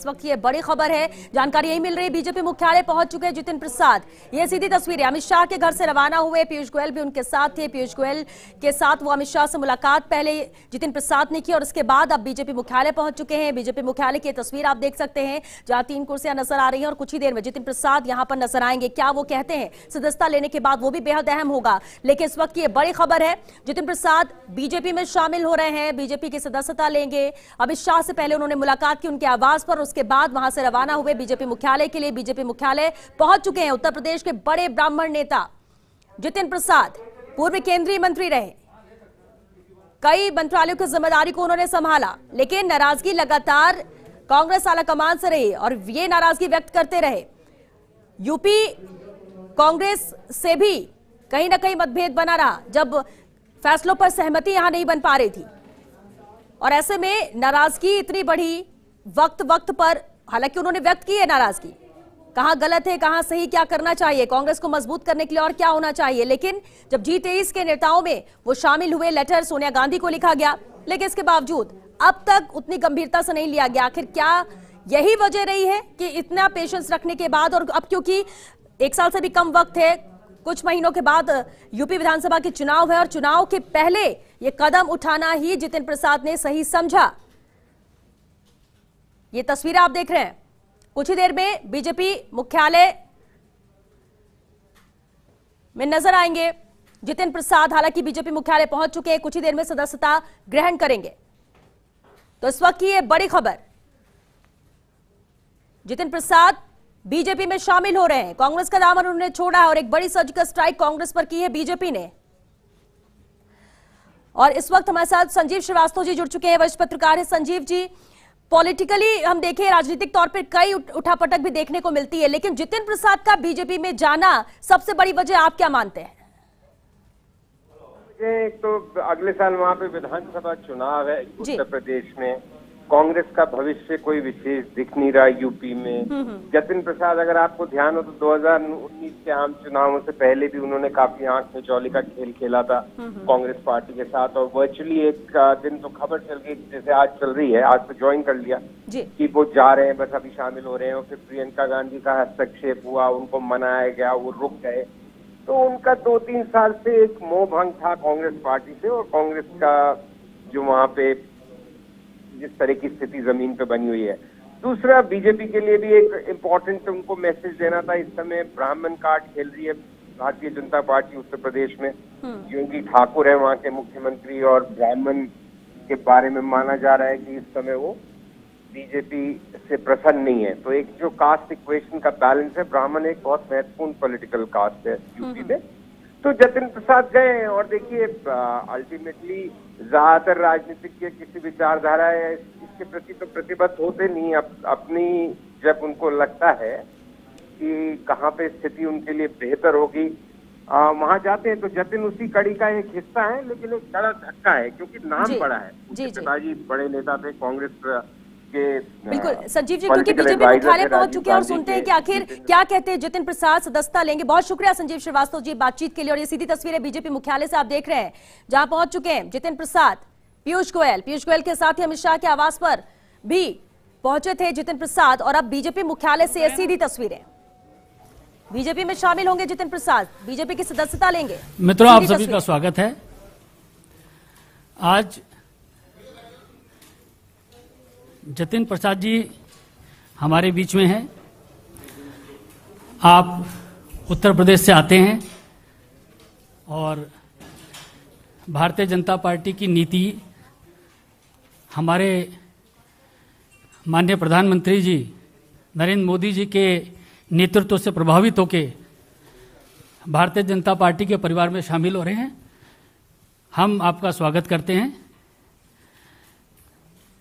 इस वक्त ये बड़ी खबर है, जानकारी यही मिल रही है। बीजेपी मुख्यालय पहुंच चुके हैं जितिन प्रसाद। ये सीधी तस्वीरें अमित शाह के घर से रवाना हुए। पीयूष गोयल भी उनके साथ थे। पीयूष गोयल के साथ वो अमित शाह से मुलाकात पहले जितिन प्रसाद ने की और उसके बाद अब बीजेपी मुख्यालय पहुंच चुके हैं। बीजेपी मुख्यालय की तस्वीर आप देख सकते हैं जहां 3 कुर्सियां नजर आ रही हैं और कुछ ही देर में जितिन प्रसाद यहां पर नजर आएंगे। क्या वो कहते हैं सदस्यता लेने के बाद, वो भी बेहद अहम होगा। लेकिन इस वक्त की बड़ी खबर है, जितिन प्रसाद बीजेपी में शामिल हो रहे हैं, बीजेपी की सदस्यता लेंगे। अमित शाह से पहले उन्होंने मुलाकात की उनके आवास पर, उसके बाद वहां से रवाना हुए बीजेपी मुख्यालय के लिए। बीजेपी मुख्यालय पहुंच चुके हैं उत्तर प्रदेश के बड़े ब्राह्मण नेता जितिन प्रसाद। पूर्व केंद्रीय मंत्री रहे, कई मंत्रालयों की जिम्मेदारी को उन्होंने संभाला, लेकिन नाराजगी लगातार कांग्रेस आलाकमान से रही और ये नाराजगी व्यक्त करते रहे। यूपी कांग्रेस से भी कहीं ना कहीं मतभेद बना रहा जब फैसलों पर सहमति यहां नहीं बन पा रही थी, और ऐसे में नाराजगी इतनी बढ़ी वक्त पर। हालांकि उन्होंने व्यक्त की है नाराजगी, कहां गलत है कहां सही, क्या करना चाहिए, कांग्रेस को मजबूत करने के लिए और क्या होना चाहिए। लेकिन जब G23 के नेताओं में वो शामिल हुए, लेटर सोनिया गांधी को लिखा गया, लेकिन इसके बावजूद अब तक उतनी गंभीरता से नहीं लिया गया। आखिर क्या यही वजह रही है कि इतना पेशेंस रखने के बाद, और अब क्योंकि 1 साल से भी कम वक्त है, कुछ महीनों के बाद यूपी विधानसभा के चुनाव है और चुनाव के पहले ये कदम उठाना ही जितिन प्रसाद ने सही समझा। ये तस्वीरें आप देख रहे हैं, कुछ ही देर में बीजेपी मुख्यालय में नजर आएंगे जितिन प्रसाद। हालांकि बीजेपी मुख्यालय पहुंच चुके हैं, कुछ ही देर में सदस्यता ग्रहण करेंगे। तो इस वक्त की ये बड़ी खबर, जितिन प्रसाद बीजेपी में शामिल हो रहे हैं। कांग्रेस का दामन उन्होंने छोड़ा है और एक बड़ी सर्जिकल स्ट्राइक कांग्रेस पर की है बीजेपी ने। और इस वक्त हमारे साथ संजीव श्रीवास्तव जी जुड़ चुके हैं, वरिष्ठ पत्रकार है। संजीव जी, पॉलिटिकली हम देखें, राजनीतिक तौर पर कई उठापटक भी देखने को मिलती है, लेकिन जितिन प्रसाद का बीजेपी में जाना सबसे बड़ी वजह आप क्या मानते हैं? एक तो अगले साल वहाँ पे विधानसभा चुनाव है उत्तर प्रदेश में, कांग्रेस का भविष्य कोई विशेष दिख नहीं रहा यूपी में। जतिन प्रसाद, अगर आपको ध्यान हो तो 2019 के आम चुनावों से पहले भी उन्होंने काफी आंख मिचौली का खेल खेला था कांग्रेस पार्टी के साथ, और वर्चुअली एक दिन तो खबर चल गई, जैसे आज चल रही है, आज तो ज्वाइन कर लिया कि वो जा रहे हैं, बस अभी शामिल हो रहे हैं। और फिर प्रियंका गांधी का हस्तक्षेप हुआ, उनको मनाया गया, वो रुक गए। तो उनका 2-3 साल से एक मोह भंग था कांग्रेस पार्टी से, और कांग्रेस का जो वहाँ पे जिस तरह की स्थिति जमीन पे बनी हुई है। दूसरा, बीजेपी के लिए भी एक इम्पोर्टेंट उनको मैसेज देना था। इस समय ब्राह्मण कार्ड खेल रही है भारतीय जनता पार्टी उत्तर प्रदेश में। योगी ठाकुर है वहाँ के मुख्यमंत्री, और ब्राह्मण के बारे में माना जा रहा है कि इस समय वो बीजेपी से प्रसन्न नहीं है। तो एक जो कास्ट इक्वेशन का बैलेंस है, ब्राह्मण एक बहुत महत्वपूर्ण पॉलिटिकल कास्ट है यूपी में। तो जतिन प्रसाद गए, और देखिए अल्टीमेटली ज्यादातर राजनीतिज्ञ किसी विचारधारा है इसके प्रति तो प्रतिबद्ध होते नहीं। अपनी जब उनको लगता है कि कहाँ पे स्थिति उनके लिए बेहतर होगी वहां जाते हैं। तो जतिन उसी कड़ी का एक हिस्सा है, लेकिन एक बड़ा धक्का है क्योंकि नाम बड़ा है। पिताजी बड़े नेता थे कांग्रेस के। बिल्कुल संजीव जी, क्योंकि बीजेपी मुख्यालय पहुंच चुके हैं और सुनते हैं कि आखिर क्या कहते हैं जितिन प्रसाद, सदस्यता लेंगे। बहुत शुक्रिया संजीव श्रीवास्तव जी बातचीत के लिए। और ये सीधी तस्वीरें बीजेपी मुख्यालय से आप देख रहे हैं जहां पहुंच चुके हैं जितिन प्रसाद। पीयूष गोयल के साथ ही अमित शाह के आवास पर भी पहुंचे थे जितिन प्रसाद, और अब बीजेपी मुख्यालय से सीधी तस्वीरें। बीजेपी में शामिल होंगे जितिन प्रसाद, बीजेपी की सदस्यता लेंगे। मित्रों, आप सभी का स्वागत है। आज जतिन प्रसाद जी हमारे बीच में हैं। आप उत्तर प्रदेश से आते हैं और भारतीय जनता पार्टी की नीति, हमारे माननीय प्रधानमंत्री जी नरेंद्र मोदी जी के नेतृत्व से प्रभावित होकर भारतीय जनता पार्टी के परिवार में शामिल हो रहे हैं। हम आपका स्वागत करते हैं।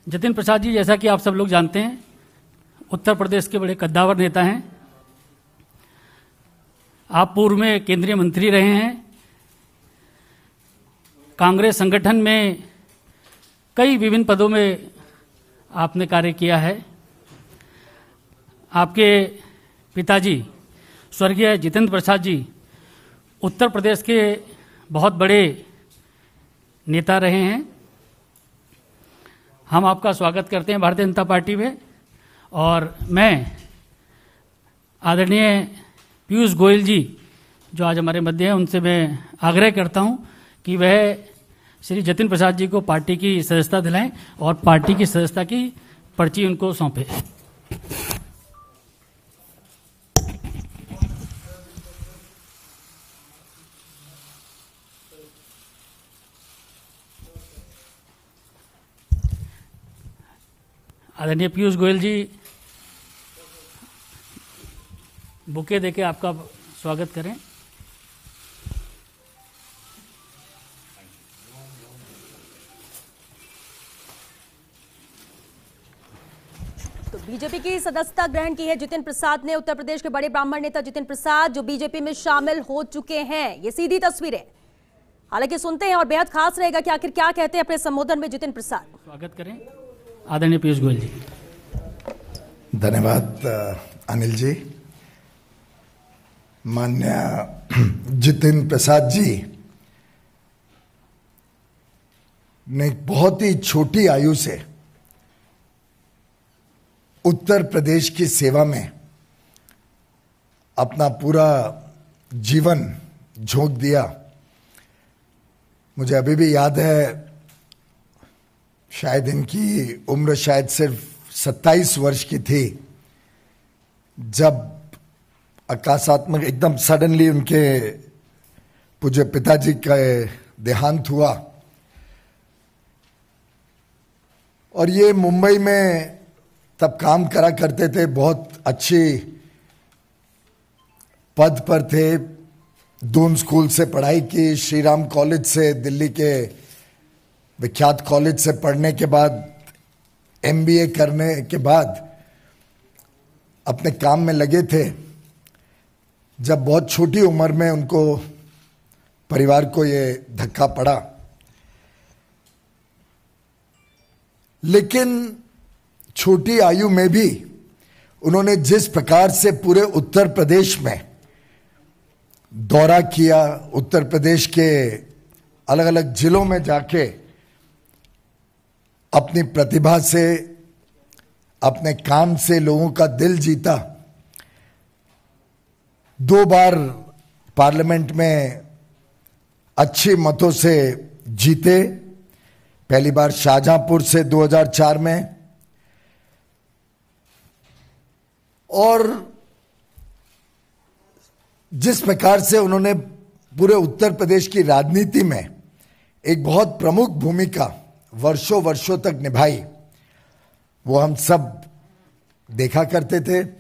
जतिन प्रसाद जी, जैसा कि आप सब लोग जानते हैं, उत्तर प्रदेश के बड़े कद्दावर नेता हैं। आप पूर्व में केंद्रीय मंत्री रहे हैं। कांग्रेस संगठन में कई विभिन्न पदों में आपने कार्य किया है। आपके पिताजी स्वर्गीय जितेंद्र प्रसाद जी उत्तर प्रदेश के बहुत बड़े नेता रहे हैं। हम आपका स्वागत करते हैं भारतीय जनता पार्टी में, और मैं आदरणीय पीयूष गोयल जी जो आज हमारे मध्य हैं, उनसे मैं आग्रह करता हूं कि वह श्री जतिन प्रसाद जी को पार्टी की सदस्यता दिलाएं और पार्टी की सदस्यता की पर्ची उनको सौंपे। आदरणीय पीयूष गोयल जी बुके देके आपका स्वागत करें। तो बीजेपी की सदस्यता ग्रहण की है जितिन प्रसाद ने। उत्तर प्रदेश के बड़े ब्राह्मण नेता जितिन प्रसाद जो बीजेपी में शामिल हो चुके हैं। ये सीधी तस्वीरें, हालांकि सुनते हैं और बेहद खास रहेगा कि आखिर क्या कहते हैं अपने संबोधन में जितिन प्रसाद। स्वागत करें आदरणीय पीयूष गोयल जी। धन्यवाद अनिल जी। माननीय जितिन प्रसाद जी ने बहुत ही छोटी आयु से उत्तर प्रदेश की सेवा में अपना पूरा जीवन झोंक दिया। मुझे अभी भी याद है, शायद इनकी उम्र शायद सिर्फ 27 वर्ष की थी जब आकाशात्मक एकदम सडनली उनके पूज्य पिताजी का देहांत हुआ। और ये मुंबई में तब काम करा करते थे, बहुत अच्छी पद पर थे। दून स्कूल से पढ़ाई की, श्री राम कॉलेज से, दिल्ली के विख्यात कॉलेज से पढ़ने के बाद MBA करने के बाद अपने काम में लगे थे जब बहुत छोटी उम्र में उनको परिवार को ये धक्का पड़ा। लेकिन छोटी आयु में भी उन्होंने जिस प्रकार से पूरे उत्तर प्रदेश में दौरा किया, उत्तर प्रदेश के अलग अलग जिलों में जाके अपनी प्रतिभा से, अपने काम से लोगों का दिल जीता। 2 बार पार्लियामेंट में अच्छे मतों से जीते। पहली बार शाहजहांपुर से 2004 में, और जिस प्रकार से उन्होंने पूरे उत्तर प्रदेश की राजनीति में एक बहुत प्रमुख भूमिका वर्षों वर्षों तक निभाई, वो हम सब देखा करते थे।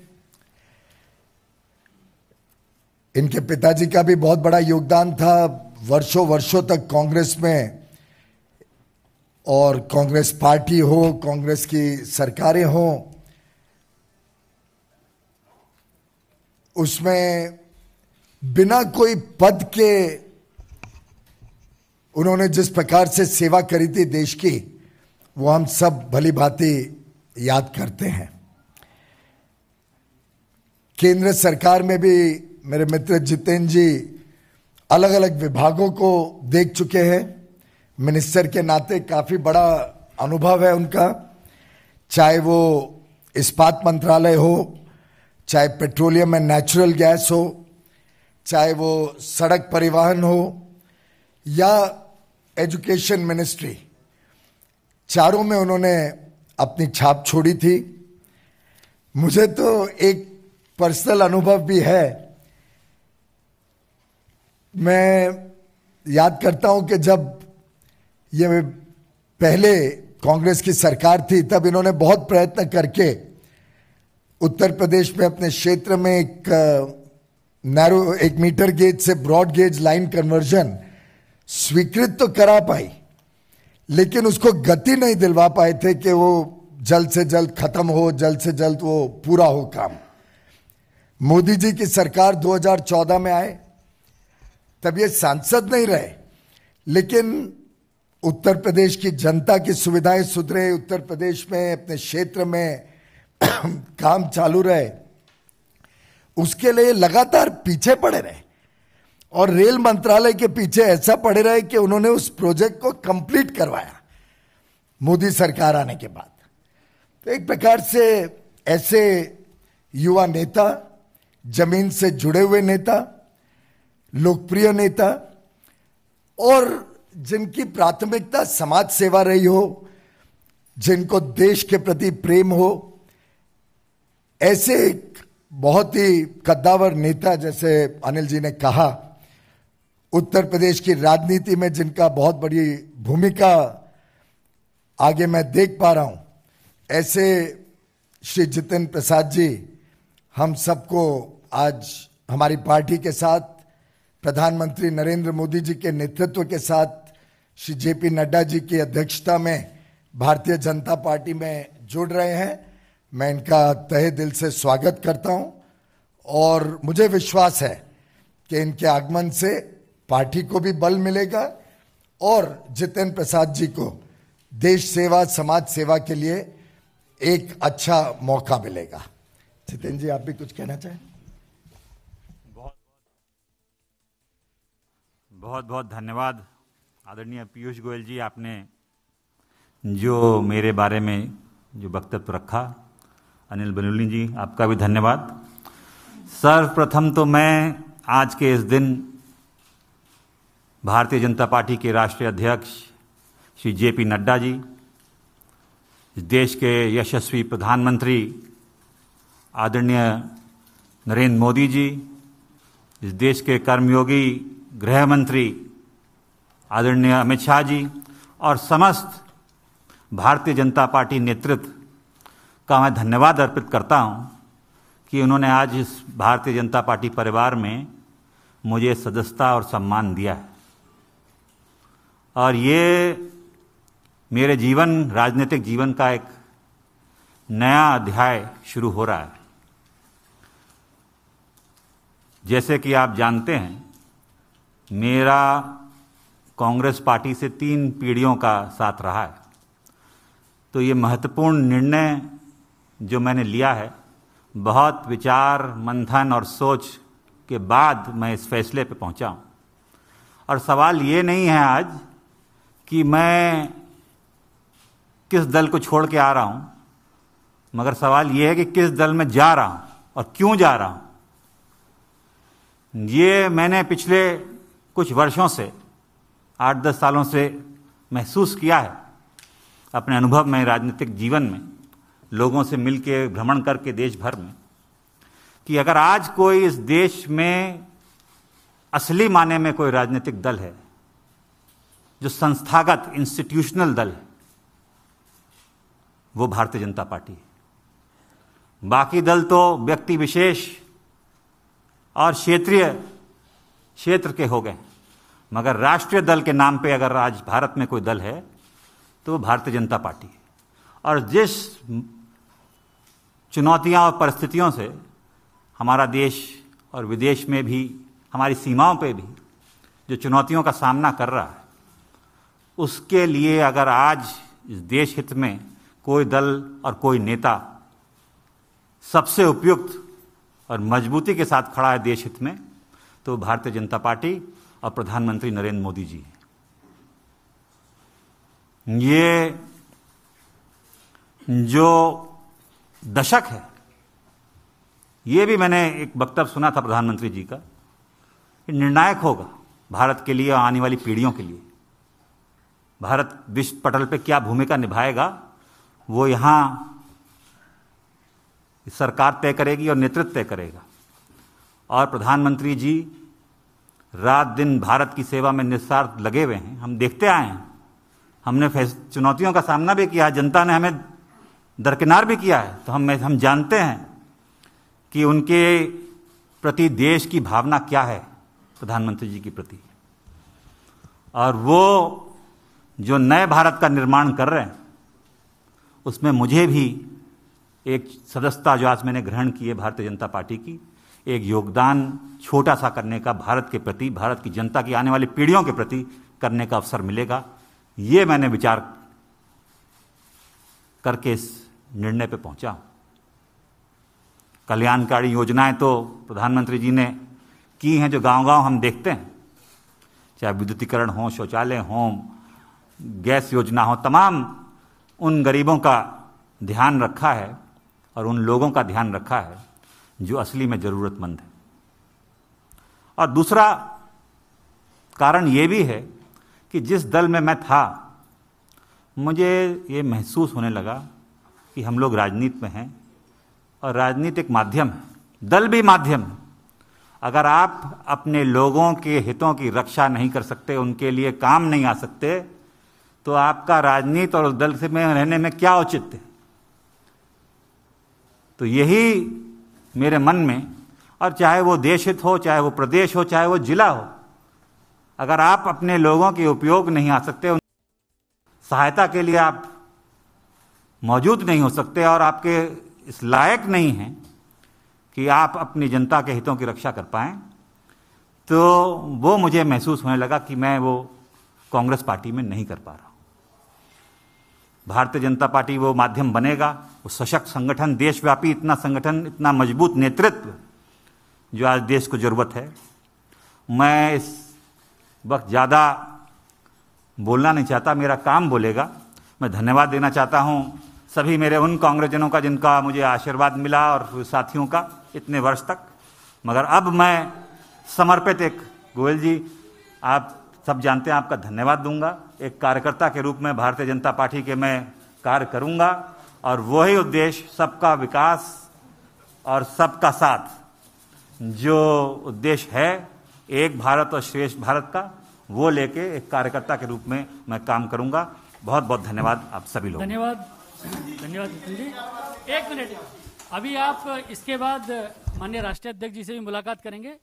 इनके पिताजी का भी बहुत बड़ा योगदान था वर्षों वर्षों तक कांग्रेस में, और कांग्रेस पार्टी हो, कांग्रेस की सरकारें हो, उसमें बिना कोई पद के उन्होंने जिस प्रकार से सेवा करी थी देश की, वो हम सब भली भांति याद करते हैं। केंद्र सरकार में भी मेरे मित्र जितेन जी अलग अलग विभागों को देख चुके हैं। मिनिस्टर के नाते काफी बड़ा अनुभव है उनका, चाहे वो इस्पात मंत्रालय हो, चाहे पेट्रोलियम एंड नेचुरल गैस हो, चाहे वो सड़क परिवहन हो या एजुकेशन मिनिस्ट्री, चारों में उन्होंने अपनी छाप छोड़ी थी। मुझे तो एक पर्सनल अनुभव भी है। मैं याद करता हूं कि जब ये पहले कांग्रेस की सरकार थी तब इन्होंने बहुत प्रयत्न करके उत्तर प्रदेश में अपने क्षेत्र में एक मीटर गेज से ब्रॉड गेज लाइन कन्वर्जन स्वीकृत तो करा पाई, लेकिन उसको गति नहीं दिलवा पाए थे कि वो जल्द से जल्द खत्म हो, जल्द से जल्द वो पूरा हो काम। मोदी जी की सरकार 2014 में आए, तब ये सांसद नहीं रहे, लेकिन उत्तर प्रदेश की जनता की सुविधाएं सुधरे, उत्तर प्रदेश में अपने क्षेत्र में काम चालू रहे, उसके लिए लगातार पीछे पड़े रहे और रेल मंत्रालय के पीछे ऐसा पड़े रहे कि उन्होंने उस प्रोजेक्ट को कंप्लीट करवाया मोदी सरकार आने के बाद। तो एक प्रकार से ऐसे युवा नेता, जमीन से जुड़े हुए नेता, लोकप्रिय नेता और जिनकी प्राथमिकता समाज सेवा रही हो, जिनको देश के प्रति प्रेम हो, ऐसे एक बहुत ही कद्दावर नेता जैसे अनिल जी ने कहा, उत्तर प्रदेश की राजनीति में जिनका बहुत बड़ी भूमिका आगे मैं देख पा रहा हूं, ऐसे श्री जितेंद्र प्रसाद जी हम सबको आज हमारी पार्टी के साथ, प्रधानमंत्री नरेंद्र मोदी जी के नेतृत्व के साथ, श्री जेपी नड्डा जी की अध्यक्षता में भारतीय जनता पार्टी में जुड़ रहे हैं। मैं इनका तहे दिल से स्वागत करता हूं और मुझे विश्वास है कि इनके आगमन से पार्टी को भी बल मिलेगा और जितेंद्र प्रसाद जी को देश सेवा, समाज सेवा के लिए एक अच्छा मौका मिलेगा। जितेंद्र जी, आप भी कुछ कहना चाहें? बहुत बहुत धन्यवाद आदरणीय पीयूष गोयल जी, आपने जो मेरे बारे में जो वक्तव्य रखा। अनिल बलूनी जी, आपका भी धन्यवाद। सर्वप्रथम तो मैं आज के इस दिन भारतीय जनता पार्टी के राष्ट्रीय अध्यक्ष श्री जेपी नड्डा जी, इस देश के यशस्वी प्रधानमंत्री आदरणीय नरेंद्र मोदी जी, इस देश के कर्मयोगी गृह मंत्री आदरणीय अमित शाह जी और समस्त भारतीय जनता पार्टी नेतृत्व का मैं धन्यवाद अर्पित करता हूं कि उन्होंने आज इस भारतीय जनता पार्टी परिवार में मुझे सदस्यता और सम्मान दिया है। और ये मेरे राजनीतिक जीवन का एक नया अध्याय शुरू हो रहा है। जैसे कि आप जानते हैं, मेरा कांग्रेस पार्टी से 3 पीढ़ियों का साथ रहा है। तो ये महत्वपूर्ण निर्णय जो मैंने लिया है, बहुत विचार मंथन और सोच के बाद मैं इस फैसले पे पहुंचा हूं। और सवाल ये नहीं है आज कि मैं किस दल को छोड़ के आ रहा हूं, मगर सवाल ये है कि किस दल में जा रहा हूं और क्यों जा रहा हूं। ये मैंने पिछले कुछ वर्षों से, 8-10 सालों से महसूस किया है अपने अनुभव में, राजनीतिक जीवन में, लोगों से मिलके भ्रमण करके देश भर में, कि अगर आज कोई इस देश में असली माने में कोई राजनीतिक दल है जो संस्थागत इंस्टीट्यूशनल दल है, वो भारतीय जनता पार्टी है। बाकी दल तो व्यक्ति विशेष और क्षेत्र के हो गए, मगर राष्ट्रीय दल के नाम पे अगर आज भारत में कोई दल है तो वो भारतीय जनता पार्टी है। और जिस चुनौतियां और परिस्थितियों से हमारा देश और विदेश में भी, हमारी सीमाओं पे भी जो चुनौतियों का सामना कर रहा है, उसके लिए अगर आज इस देश हित में कोई दल और कोई नेता सबसे उपयुक्त और मजबूती के साथ खड़ा है देश हित में, तो भारतीय जनता पार्टी और प्रधानमंत्री नरेंद्र मोदी जी हैं। ये जो दशक है, ये भी मैंने एक वक्तव्य सुना था प्रधानमंत्री जी का, कि निर्णायक होगा भारत के लिए और आने वाली पीढ़ियों के लिए। भारत विश्व पटल पे क्या भूमिका निभाएगा, वो यहाँ सरकार तय करेगी और नेतृत्व तय करेगा। और प्रधानमंत्री जी रात दिन भारत की सेवा में निस्वार्थ लगे हुए हैं। हम देखते आए हैं, हमने चुनौतियों का सामना भी किया, जनता ने हमें दरकिनार भी किया है, तो हम जानते हैं कि उनके प्रति देश की भावना क्या है, प्रधानमंत्री जी के प्रति। और वो जो नए भारत का निर्माण कर रहे हैं, उसमें मुझे भी एक सदस्यता जो आज मैंने ग्रहण की है भारतीय जनता पार्टी की, एक योगदान छोटा सा करने का भारत के प्रति, भारत की जनता की आने वाली पीढ़ियों के प्रति करने का अवसर मिलेगा। ये मैंने विचार करके इस निर्णय पे पहुंचा। कल्याणकारी योजनाएं तो प्रधानमंत्री जी ने की हैं, जो गांव-गांव हम देखते हैं, चाहे विद्युतीकरण हो, शौचालय हो, गैस योजना हो, तमाम उन गरीबों का ध्यान रखा है और उन लोगों का ध्यान रखा है जो असली में ज़रूरतमंद है। और दूसरा कारण ये भी है कि जिस दल में मैं था, मुझे ये महसूस होने लगा कि हम लोग राजनीति में हैं और राजनीति एक माध्यम है, दल भी माध्यम है। अगर आप अपने लोगों के हितों की रक्षा नहीं कर सकते, उनके लिए काम नहीं आ सकते, तो आपका राजनीति और दल से में रहने में क्या औचित्य है। तो यही मेरे मन में, और चाहे वो देश हित हो, चाहे वो प्रदेश हो, चाहे वो जिला हो, अगर आप अपने लोगों के उपयोग नहीं आ सकते, सहायता के लिए आप मौजूद नहीं हो सकते और आपके इस लायक नहीं हैं कि आप अपनी जनता के हितों की रक्षा कर पाएं, तो वो मुझे महसूस होने लगा कि मैं वो कांग्रेस पार्टी में नहीं कर पा रहा हूं। भारतीय जनता पार्टी वो माध्यम बनेगा, वो सशक्त संगठन, देशव्यापी इतना संगठन, इतना मजबूत नेतृत्व जो आज देश को जरूरत है। मैं इस वक्त ज़्यादा बोलना नहीं चाहता, मेरा काम बोलेगा। मैं धन्यवाद देना चाहता हूं सभी मेरे उन कांग्रेसजनों का जिनका मुझे आशीर्वाद मिला और साथियों का इतने वर्ष तक। मगर अब मैं समर्पित एक, गोयल जी आप सब जानते हैं, आपका धन्यवाद दूंगा। एक कार्यकर्ता के रूप में भारतीय जनता पार्टी के मैं कार्य करूंगा और वही उद्देश्य, सबका विकास और सबका साथ, जो उद्देश्य है एक भारत और श्रेष्ठ भारत का, वो लेके एक कार्यकर्ता के रूप में मैं काम करूंगा। बहुत बहुत धन्यवाद आप सभी लोग। धन्यवाद नितिन जी। एक मिनट, अभी आप इसके बाद माननीय राष्ट्रीय अध्यक्ष जी से भी मुलाकात करेंगे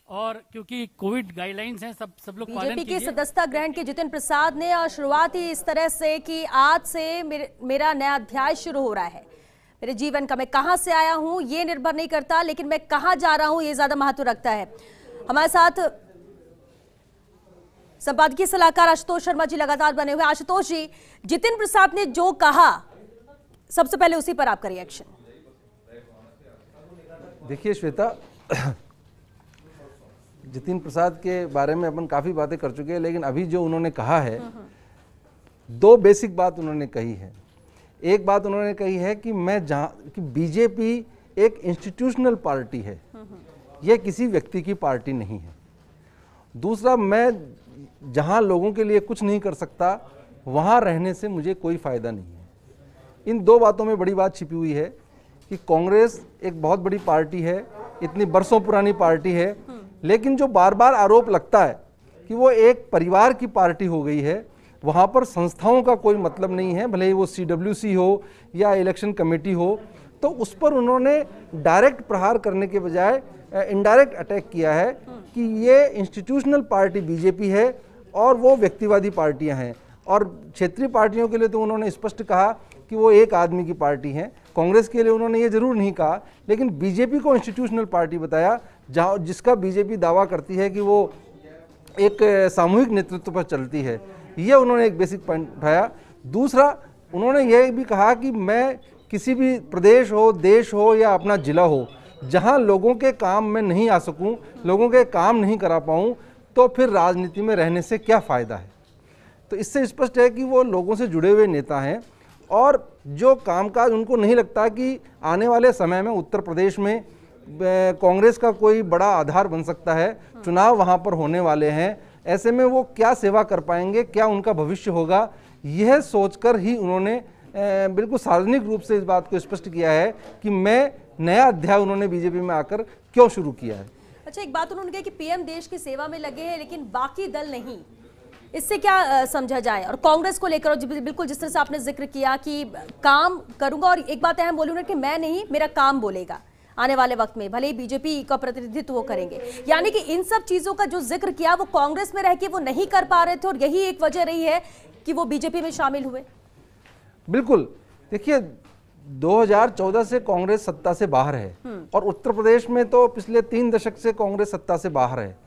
और क्योंकि कोविड गाइडलाइंस हैं, सब लोग पालन कीजिए। बीजेपी की सदस्यता ग्रहण की जितिन प्रसाद ने और शुरुआत ही इस तरह से कि आज से मेरा नया अध्याय शुरू हो रहा है मेरे जीवन का। मैं कहां से आया हूं ये निर्भर नहीं करता, लेकिन मैं कहां जा रहा हूं ये ज्यादा महत्व रखता है। हमारे साथ संपादकीय सलाहकार आशुतोष शर्मा जी लगातार बने हुए। आशुतोष जी, जितिन प्रसाद ने जो कहा, सबसे पहले उसी पर आपका रिएक्शन। देखिए श्वेता, जितिन प्रसाद के बारे में अपन काफी बातें कर चुके हैं, लेकिन अभी जो उन्होंने कहा है, दो बेसिक बात उन्होंने कही है। एक बात उन्होंने कही है कि कि बीजेपी एक इंस्टीट्यूशनल पार्टी है, यह किसी व्यक्ति की पार्टी नहीं है। दूसरा, मैं जहां लोगों के लिए कुछ नहीं कर सकता वहां रहने से मुझे कोई फायदा नहीं है। इन दो बातों में बड़ी बात छिपी हुई है कि कांग्रेस एक बहुत बड़ी पार्टी है, इतनी बरसों पुरानी पार्टी है, लेकिन जो बार बार आरोप लगता है कि वो एक परिवार की पार्टी हो गई है, वहाँ पर संस्थाओं का कोई मतलब नहीं है, भले ही वो CWC हो या इलेक्शन कमेटी हो। तो उस पर उन्होंने डायरेक्ट प्रहार करने के बजाय इनडायरेक्ट अटैक किया है कि ये इंस्टीट्यूशनल पार्टी बीजेपी है और वो व्यक्तिवादी पार्टियां हैं। और क्षेत्रीय पार्टियों के लिए तो उन्होंने स्पष्ट कहा कि वो एक आदमी की पार्टी है। कांग्रेस के लिए उन्होंने ये जरूर नहीं कहा, लेकिन बीजेपी को इंस्टीट्यूशनल पार्टी बताया, जहाँ जिसका बीजेपी दावा करती है कि वो एक सामूहिक नेतृत्व पर चलती है। ये उन्होंने एक बेसिक पॉइंट उठाया। दूसरा, उन्होंने ये भी कहा कि मैं किसी भी प्रदेश हो, देश हो या अपना जिला हो, जहां लोगों के काम में नहीं आ सकूं, लोगों के काम नहीं करा पाऊं, तो फिर राजनीति में रहने से क्या फ़ायदा है। तो इससे स्पष्ट है कि वो लोगों से जुड़े हुए नेता हैं और जो कामकाज उनको नहीं लगता कि आने वाले समय में उत्तर प्रदेश में कांग्रेस का कोई बड़ा आधार बन सकता है, चुनाव वहां पर होने वाले हैं, ऐसे में वो क्या सेवा कर पाएंगे, क्या उनका भविष्य होगा, यह सोचकर ही उन्होंने बिल्कुल सार्वजनिक रूप से इस बात को स्पष्ट किया है कि मैं नया अध्याय उन्होंने बीजेपी में आकर क्यों शुरू किया है। अच्छा, एक बात उन्होंने कहा कि पीएम देश की सेवा में लगे हैं लेकिन बाकी दल नहीं, इससे क्या समझा जाए। और कांग्रेस को लेकर बिल्कुल जिस तरह से आपने जिक्र किया कि काम करूंगा, और एक बात अहम बोली उन्होंने कि मैं नहीं, मेरा काम बोलेगा आने वाले वक्त में, भले ही बीजेपी का प्रतिनिधित्व वो करेंगे। यानी कि इन सब चीजों का जो जिक्र किया वो कांग्रेस में रह के वो नहीं कर पा रहे थे और यही एक वजह रही है कि वो बीजेपी में शामिल हुए। बिल्कुल, देखिए 2014 से कांग्रेस सत्ता से बाहर है और उत्तर प्रदेश में तो पिछले 3 दशक से कांग्रेस सत्ता से बाहर है।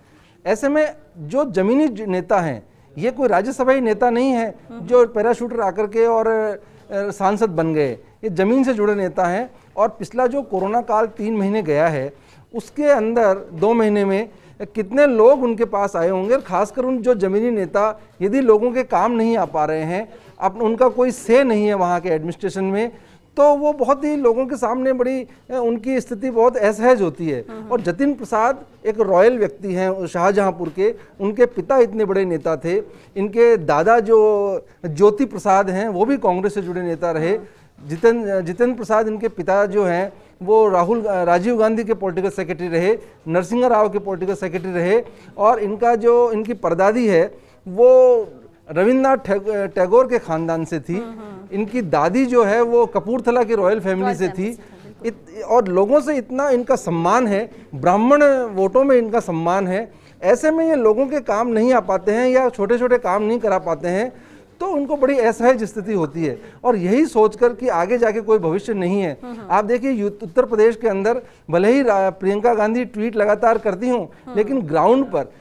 ऐसे में जो जमीनी नेता हैं, ये कोई राज्यसभाई नेता नहीं है जो पैराशूटर आकर के और सांसद बन गए, ये जमीन से जुड़े नेता हैं। और पिछला जो कोरोना काल 3 महीने गया है, उसके अंदर 2 महीने में कितने लोग उनके पास आए होंगे, और खासकर उन जो जमीनी नेता यदि लोगों के काम नहीं आ पा रहे हैं, अब उनका कोई से नहीं है वहाँ के एडमिनिस्ट्रेशन में, तो वो बहुत ही लोगों के सामने बड़ी उनकी स्थिति बहुत असहज होती है। और जतिन प्रसाद एक रॉयल व्यक्ति हैं शाहजहांपुर के, उनके पिता इतने बड़े नेता थे, इनके दादा जो ज्योति प्रसाद हैं वो भी कांग्रेस से जुड़े नेता रहे। जितेंद्र प्रसाद इनके पिता जो हैं वो राजीव गांधी के पॉलिटिकल सेक्रेटरी रहे, नरसिंह राव के पॉलिटिकल सेक्रेटरी रहे, और इनकी परदादी है वो रविन्द्रनाथ टैगोर के खानदान से थी। इनकी दादी जो है वो कपूरथला की रॉयल फैमिली से थी। और लोगों से इतना इनका सम्मान है, ब्राह्मण वोटों में इनका सम्मान है। ऐसे में ये लोगों के काम नहीं आ पाते हैं या छोटे छोटे काम नहीं करा पाते हैं, तो उनको बड़ी असहज स्थिति होती है। और यही सोचकर कि आगे जाके कोई भविष्य नहीं है। आप देखिए उत्तर प्रदेश के अंदर भले ही प्रियंका गांधी ट्वीट लगातार करती हूँ, लेकिन ग्राउंड पर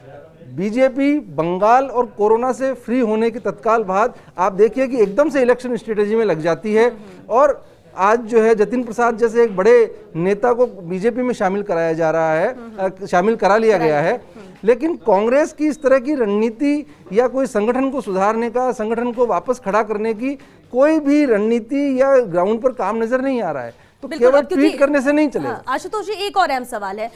बीजेपी बंगाल और कोरोना से फ्री होने के तत्काल बाद आप देखिए कि एकदम से इलेक्शन स्ट्रेटेजी में लग जाती है। और आज जो है जतिन प्रसाद जैसे एक बड़े नेता को बीजेपी में शामिल कराया जा रहा है, शामिल करा लिया गया है। लेकिन कांग्रेस की इस तरह की रणनीति या कोई संगठन को सुधारने का, संगठन को वापस खड़ा करने की कोई भी रणनीति या ग्राउंड पर काम नजर नहीं आ रहा है। तो केवल ट्वीट करने से नहीं चलेगा। आशुतोष जी, एक और अहम सवाल है।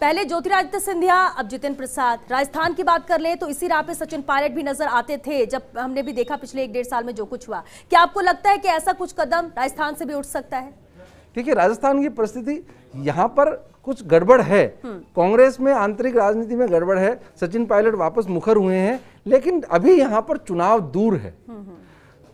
पहले ज्योतिरादित्य सिंधिया, अब जितिन प्रसाद। राजस्थान की बात कर लें तो इसी राह पे सचिन पायलट भी नजर आते थे, जब हमने भी देखा पिछले 1-1.5 साल में जो कुछ हुआ। क्या आपको लगता है कि ऐसा कुछ कदम राजस्थान से भी उठ सकता है? देखिए, राजस्थान की परिस्थिति यहाँ पर कुछ गड़बड़ है, कांग्रेस में आंतरिक राजनीति में गड़बड़ है। सचिन पायलट वापस मुखर हुए हैं, लेकिन अभी यहाँ पर चुनाव दूर है,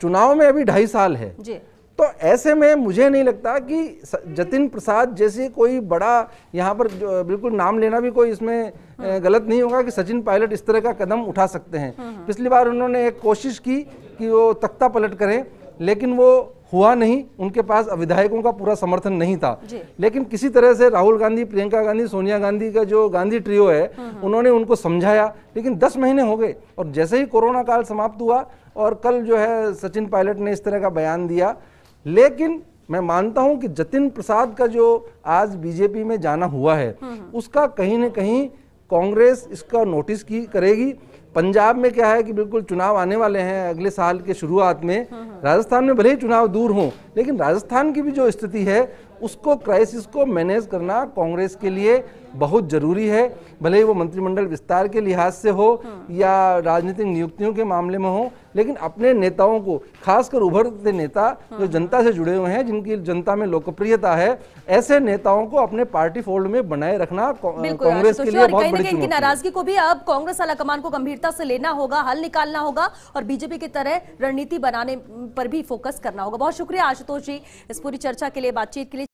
चुनाव में अभी 2.5 साल है जी। तो ऐसे में मुझे नहीं लगता कि जतिन प्रसाद जैसे कोई बड़ा, यहाँ पर बिल्कुल नाम लेना भी कोई इसमें गलत नहीं होगा कि सचिन पायलट इस तरह का कदम उठा सकते हैं। पिछली बार उन्होंने एक कोशिश की कि वो तख्ता पलट करें, लेकिन वो हुआ नहीं, उनके पास विधायकों का पूरा समर्थन नहीं था। लेकिन किसी तरह से राहुल गांधी, प्रियंका गांधी, सोनिया गांधी का जो गांधी ट्रियो है, उन्होंने उनको समझाया। लेकिन 10 महीने हो गए और जैसे ही कोरोना काल समाप्त हुआ और कल जो है सचिन पायलट ने इस तरह का बयान दिया। लेकिन मैं मानता हूं कि जतिन प्रसाद का जो आज बीजेपी में जाना हुआ है, उसका कहीं न कहीं कांग्रेस इसका नोटिस करेगी। पंजाब में क्या है कि बिल्कुल चुनाव आने वाले हैं अगले साल के शुरुआत में। राजस्थान में भले ही चुनाव दूर हों, लेकिन राजस्थान की भी जो स्थिति है उसको, क्राइसिस को मैनेज करना कांग्रेस के लिए बहुत जरूरी है। भले ही वो मंत्रिमंडल विस्तार के लिहाज से हो या राजनीतिक नियुक्तियों के मामले में हो, लेकिन अपने नेताओं को, खासकर उभरते नेता जो जनता से जुड़े हुए हैं, जिनकी जनता में लोकप्रियता है, ऐसे नेताओं को अपने पार्टी फोल्ड में बनाए रखना कांग्रेस के लिए बहुत बड़ी चुनौती है। नाराजगी को भी अब कांग्रेस आलाकमान को गंभीरता से लेना होगा, हल निकालना होगा और बीजेपी की तरह रणनीति बनाने पर भी फोकस करना होगा। बहुत शुक्रिया आशुतोष जी इस पूरी चर्चा के लिए, बातचीत के लिए।